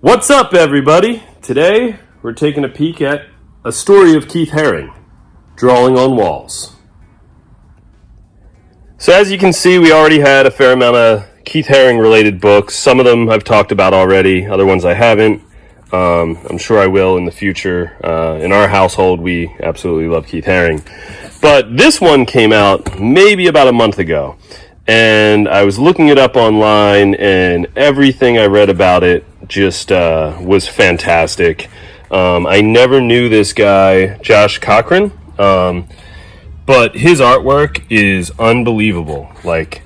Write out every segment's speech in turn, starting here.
What's up, everybody? Today, we're taking a peek at a story of Keith Haring, Drawing on Walls. So as you can see, we already had a fair amount of Keith Haring related books. Some of them I've talked about already, other ones I haven't. I'm sure I will in the future. In our household, we absolutely love Keith Haring. But this one came out maybe about a month ago. And I was looking it up online, and everything I read about it just was fantastic. I never knew this guy, Josh Cochran, but his artwork is unbelievable. Like,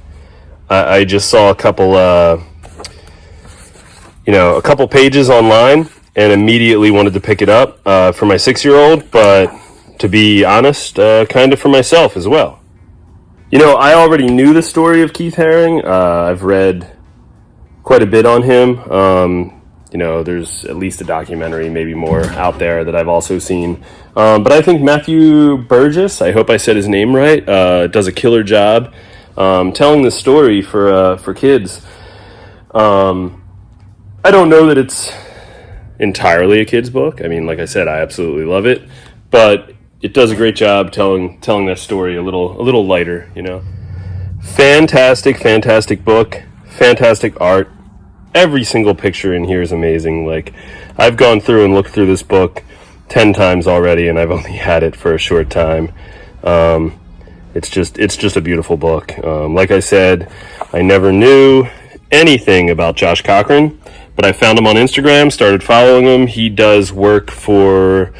I just saw a couple pages online, and immediately wanted to pick it up for my 6-year-old, but to be honest, kind of for myself as well. You know, I already knew the story of Keith Haring. I've read quite a bit on him. There's at least a documentary, maybe more, out there that I've also seen. But I think Matthew Burgess, I hope I said his name right, does a killer job telling the story for kids. I don't know that it's entirely a kid's book. I mean, like I said, I absolutely love it. But it does a great job telling that story a little lighter, you know. Fantastic book, fantastic art. Every single picture in here is amazing. Like, I've gone through and looked through this book 10 times already, and I've only had it for a short time. It's just a beautiful book. Like I said, I never knew anything about Josh Cochran, but I found him on Instagram, started following him. He does work for,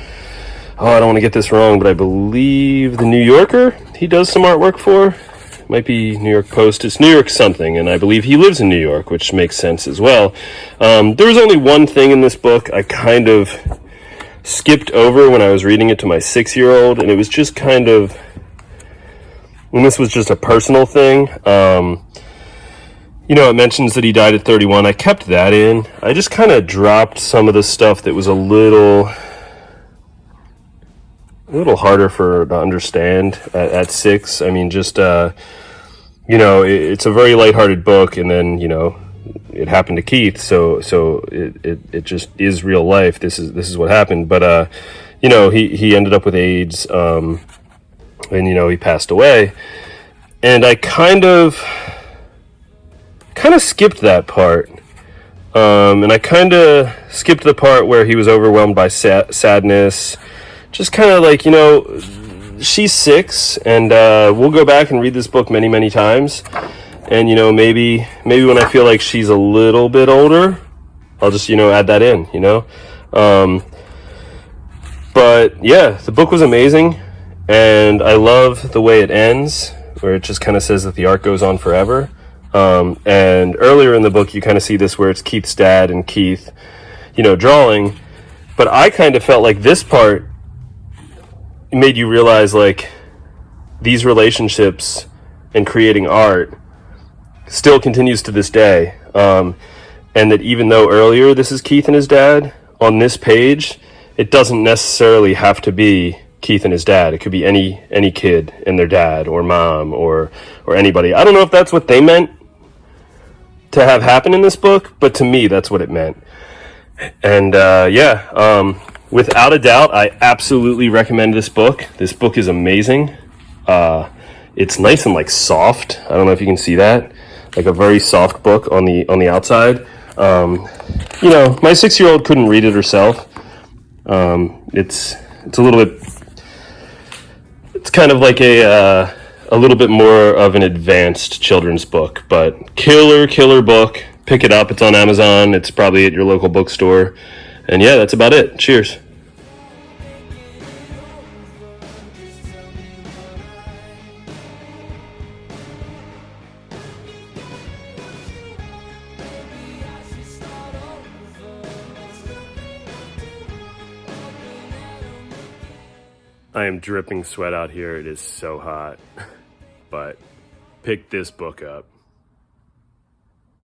I don't want to get this wrong, but I believe the New Yorker he does some artwork for. Might be New York Post. It's New York something, and I believe he lives in New York, which makes sense as well. There was only one thing in this book I kind of skipped over when I was reading it to my 6-year-old, and it was just kind of, and this was just a personal thing. It mentions that he died at 31. I kept that in. I just kind of dropped some of the stuff that was a little harder to understand at 6. I mean, just, it's a very lighthearted book, and then, it happened to Keith, so it just is real life. This is what happened. But, he ended up with AIDS, and, he passed away. And I kind of skipped that part. And I kind of skipped the part where he was overwhelmed by sadness. Just kind of like, she's 6, and we'll go back and read this book many, many times. And, maybe when I feel like she's a little bit older, I'll just, add that in, But, yeah, the book was amazing, and I love the way it ends, where it just kind of says that the art goes on forever. And earlier in the book, you kind of see this where it's Keith's dad and Keith, drawing. But I kind of felt like this part made you realize, like, these relationships and creating art still continues to this day, and that even though earlier this is Keith and his dad, on this page it doesn't necessarily have to be Keith and his dad. It could be any kid and their dad, or mom, or anybody. I don't know if that's what they meant to have happen in this book, but to me that's what it meant. And without a doubt, I absolutely recommend this book. This book is amazing. It's nice and, like, soft. I don't know if you can see that. Like a very soft book on the outside. My 6-year-old couldn't read it herself. It's a little bit. It's kind of like a little bit more of an advanced children's book, but killer book. Pick it up. It's on Amazon. It's probably at your local bookstore. And yeah, that's about it. Cheers. I am dripping sweat out here. It is so hot. But pick this book up.